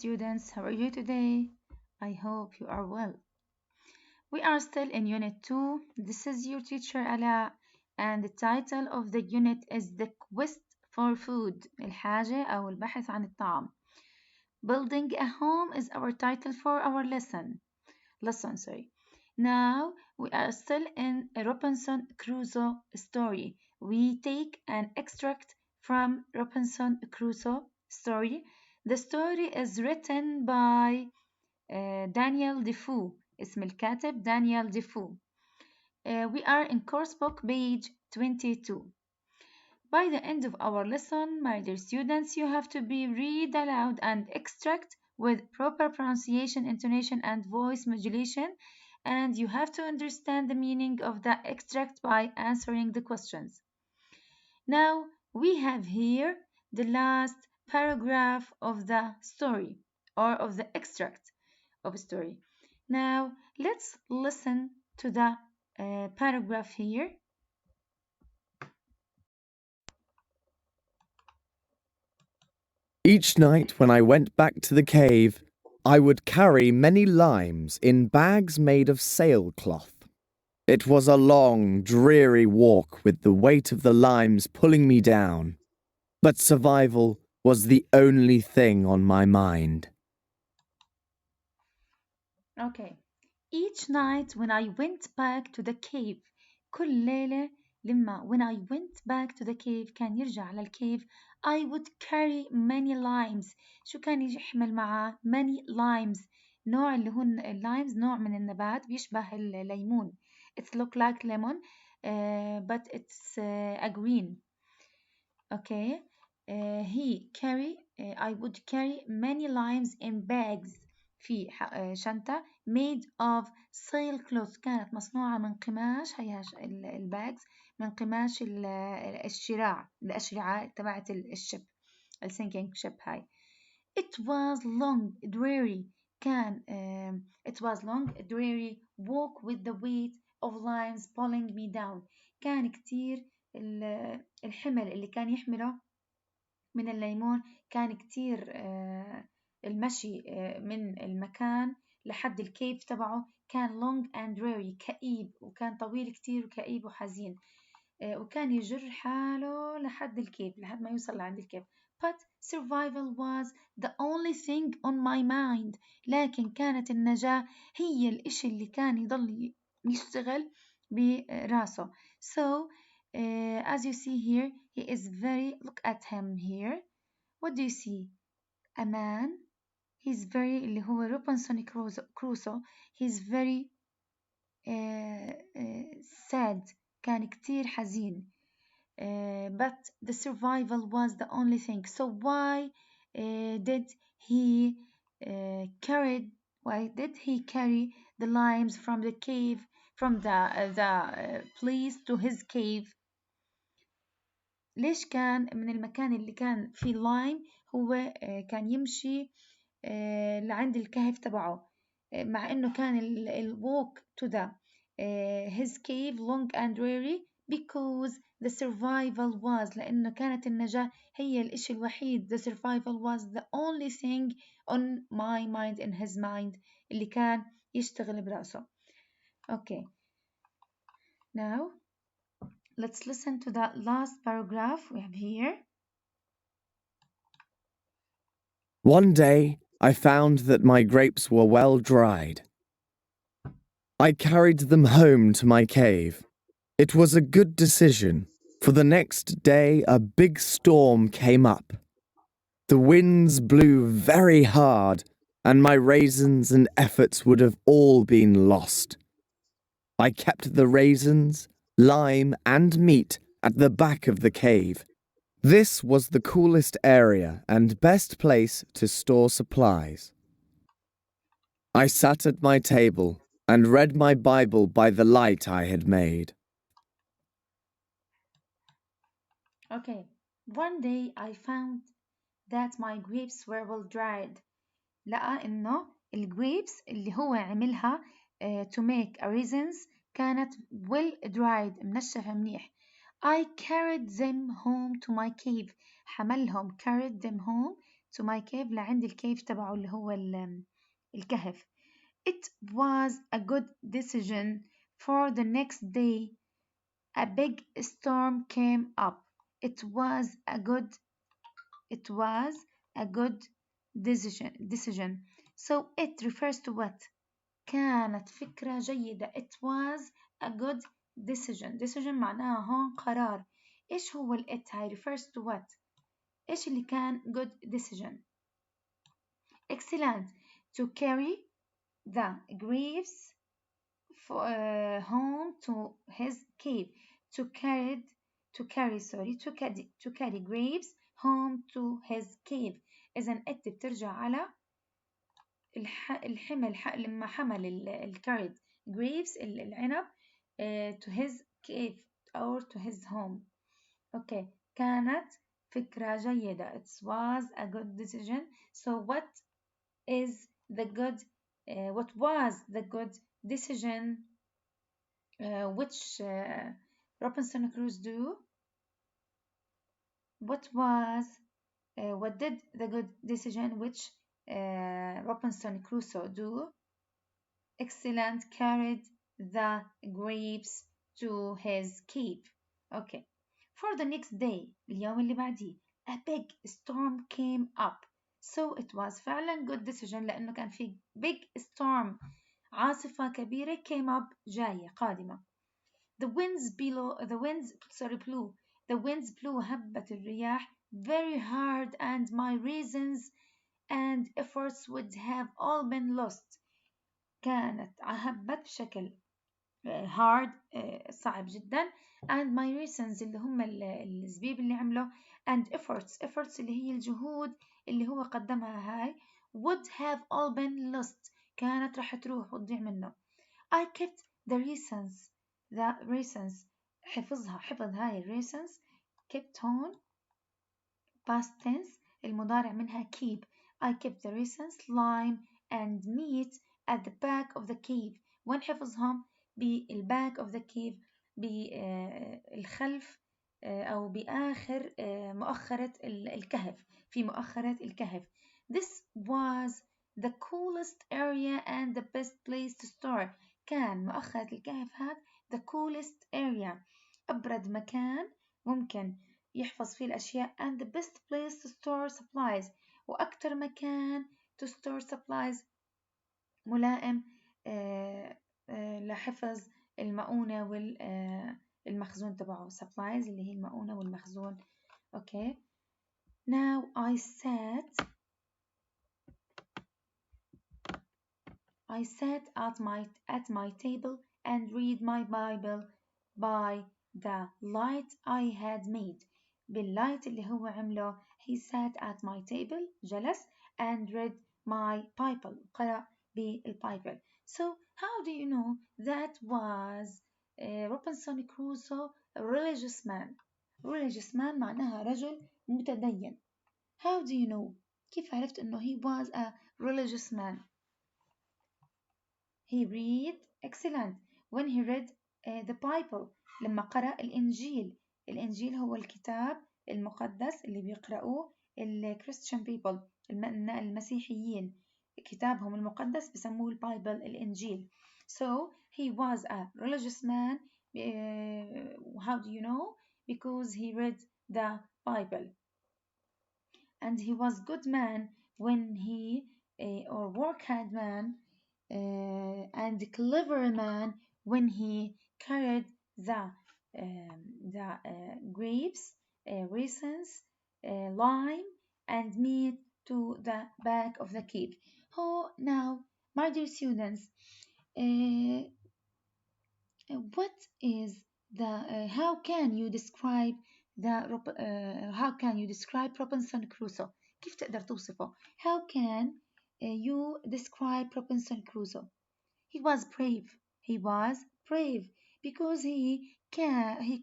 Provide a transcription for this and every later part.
students, how are you today? I hope you are well. We are still in Unit 2. This is your teacher Ala, and the title of the unit is The Quest for Food, الحاجة أو البحث عن الطعام. Building a home is our title for our lesson. Now we are still in a Robinson Crusoe story. We take an extract from Robinson Crusoe story. The story is written by Daniel Defoe. اسم الكاتب Daniel Defoe. We are in course book page 22. By the end of our lesson, my dear students, you have to be read aloud and extract with proper pronunciation, intonation, and voice modulation, and you have to understand the meaning of the extract by answering the questions. Now, we have here the last paragraph of the story or of the extract of a story. Now, let's listen to the paragraph here. Each night when I went back to the cave, I would carry many limes in bags made of sailcloth. It was a long, dreary walk with the weight of the limes pulling me down, but survival was the only thing on my mind. Okay. Each night when I went back to the cave كل ليلة when I went back to the cave كان يرجع للكيف I would carry many limes. شو كان يحمل معاه many limes. نوع اللي هو اللايمز نوع من النبات بيشبه الليمون. It look like lemon but it's a green. Okay. I would carry many limes in bags في شنطة made of sailcloth كانت مصنوعة من قماش هي الباجز من قماش الأشرعة تبعت الشب السينكينج شب هاي. It was long dreary كان it was long dreary walk with the weight of limes pulling me down. كان كتير الحمل اللي كان يحمله من الليمون كان كتير المشي من المكان لحد الكيف تبعه كان long and dreary كئيب وكان طويل كتير وكئيب وحزين وكان يجر حاله لحد الكيف لحد ما يوصل لعند الكيف but survival was the only thing on my mind لكن كانت النجاة هي الإشي اللي كان يضل يشتغل براسه so as you see here he is look at him here what do you see a man he's very اللي هو روبنسون كروسو he's very sad كان كتير حزين but the survival was the only thing so did he carry the limes from the cave from the place to his cave ليش كان من المكان اللي كان فيه اللايم هو كان يمشي لعند الكهف تبعه مع انه كان walk to the his cave long and dreary because the survival was لانه كانت النجاة هي الاشي الوحيد the survival was the only thing on my mind in his mind اللي كان يشتغل براسه. Okay, now let's listen to the last paragraph we have here. One day, I found that my grapes were well dried. I carried them home to my cave. It was a good decision, for the next day a big storm came up. The winds blew very hard, and my raisins and efforts would have all been lost. I kept the raisins, lime, and meat at the back of the cave. This was the coolest area and best place to store supplies. I sat at my table and read my Bible by the light I had made. Okay, one day I found that my grapes were well dried. لقى إنه الgrapes اللي هو عملها to make a raisins كانت well dried منشفة منيح. I carried them home to my cave. حملهم carried them home to my cave لعند الكيف تبعه اللي هو الكهف. It was a good decision for the next day. A big storm came up. It was a good decision. So it refers to what? كانت فكرة جيدة. It was a good decision. Decision معناها هون قرار. إيش هو it هاي refers to what؟ إيش اللي كان good decision؟ Excellent. To carry the grapes home to his cave. To carry grapes home to his cave. إذا it بترجع على لما حمل الكارد grapes العنب to his cave or to his home. Okay. كانت فكرة جيدة. It was a good decision. So what was the good decision which Robinson Crusoe do? What did the good decision which Robinson Crusoe do? Excellent. Carried the grapes to his cave. Okay. For the next day, اليوم اللي بعديه, a big storm came up. So it was فعلا good decision لأنه كان في big storm, عاصفة كبيرة came up, جاية قادمة. The winds blew. The winds blew هبت الرياح very hard, and my reasons and efforts would have all been lost. كانت هبت بشكل hard صعب جدا, and my reasons اللي هم الزبيب اللي عمله, and efforts اللي هي الجهود اللي هو قدمها هاي, would have all been lost كانت راح تروح وتضيع منه. I kept the reasons حفظ هاي reasons, kept هون past tense, المضارع منها keep. I kept the reasons, lime and meat at the back of the cave. وين حفظهم؟ بالback of the cave, بالخلف أو بآخر مؤخرة الكهف, في مؤخرة الكهف. This was the coolest area and the best place to store. كان مؤخرة الكهف هذا the coolest area, أبرد مكان ممكن يحفظ فيه الأشياء, and the best place to store supplies, وأكتر مكان to store supplies ملائم لحفظ المؤونة والمخزون تبعه. supplies اللي هي المؤونة والمخزون. okay. Now I sat at my table and read my Bible by the light I had made. باللايت اللي هو عمله, he sat at my table, جلس, and read my Bible, قرأ بالبايبل. So how do you know that was Robinson Crusoe a religious man? Religious man معناها رجل متدين. How do you know? كيف عرفت إنه he was a religious man? He read, excellent, when he read the Bible, لما قرأ الإنجيل. الإنجيل هو الكتاب المقدس اللي بيقرأوه الكريستيان people, المسيحيين, كتابهم المقدس بسموه البايبل, الإنجيل. So he was a religious man. How do you know? Because he read the Bible. And he was good man when he or work hard man and clever man when he carried the grapes, raisins, lime and meat to the back of the cave. Oh, now, my dear students, what is the how can you describe Robinson Crusoe? كيف تقدر توصفه? How can you describe Robinson Crusoe? He was brave because he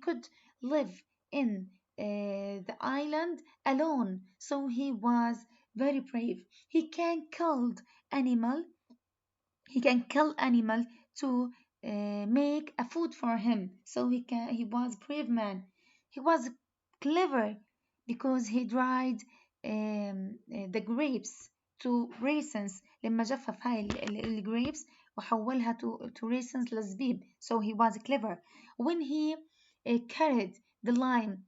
could live in the island alone, so he was very brave. He can kill animal to make a food for him, so he was brave man. He was clever because he tried the grapes to raisins. لما جفف هاي الجريبس وحولها to raisins لزبيب. So he was clever. When he carried the lime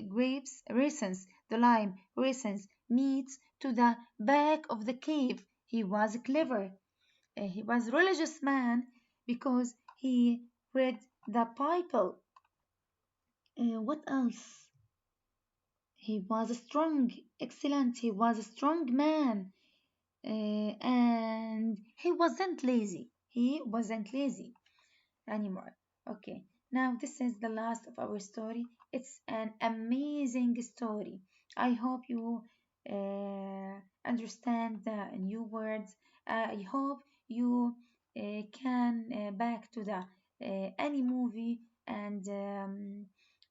grapes raisins, the lime raisins meats to the back of the cave, he was clever. He was religious man because he read the Bible. What else? He was strong, excellent. He was a strong man, and he wasn't lazy. He wasn't lazy anymore. Okay, now this is the last of our story. It's an amazing story. I hope you understand the new words. I hope you can back to the any movie and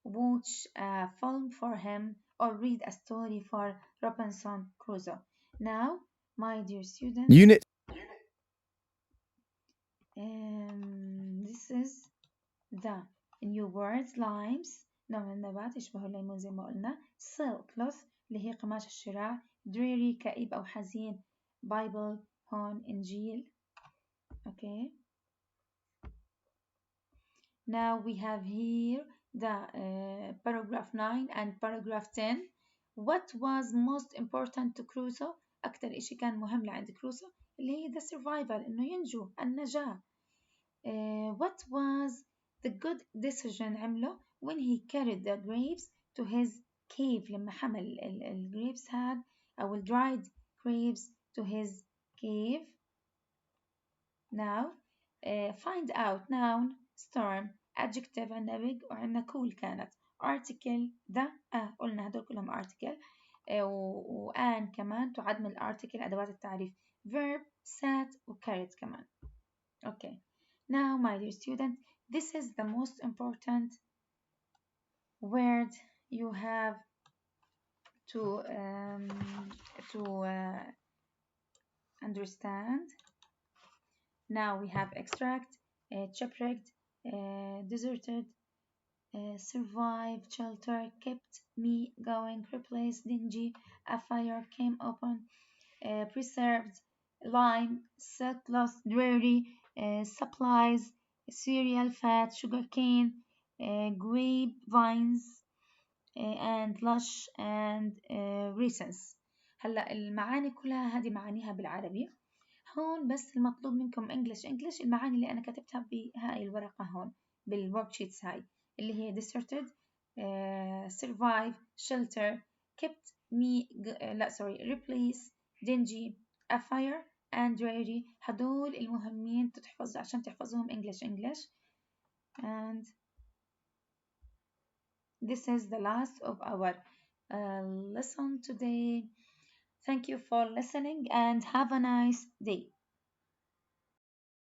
watch a film for him or read a story for Robinson Crusoe. Now, my dear students, Unit this is the new words limes نوع من النبات يشبه الليمون زي ما قلنا silk اللي هي قماش الشراع dreary كئيب أو حزين Bible هون إنجيل okay now we have here the paragraph 9 and paragraph 10 what was most important to Crusoe أكتر إشي كان مهم لعند كروسو اللي هي the survival إنه ينجو النجاة what was the good decision عمله when he carried the grapes to his cave لما حمل grapes had أو dried grapes to his cave now find out noun storm adjective عندنا big وعندنا cool كانت article the قلنا هدول كلهم article وآن كمان تعد من الارتكل أدوات التعريف verb sat وcarried كمان okay now my dear student this is the most important word you have to understand now we have extract shipwrecked deserted survived shelter kept me going replaced dingy a fire came open preserved lime surplus dreary supplies cereal fat sugarcane grapevines and lush and raisins هلا المعاني كلها هذه معانيها بالعربي هون بس المطلوب منكم انجلش المعاني اللي انا كتبتها بهاي الورقة هون بالورك شيتس هاي اللي هي deserted survive shelter kept me لا sorry replace dingy a fire and dreary هدول المهمين تحفظوا عشان تحفظوهم English and this is the last of our lesson today. Thank you for listening and have a nice day.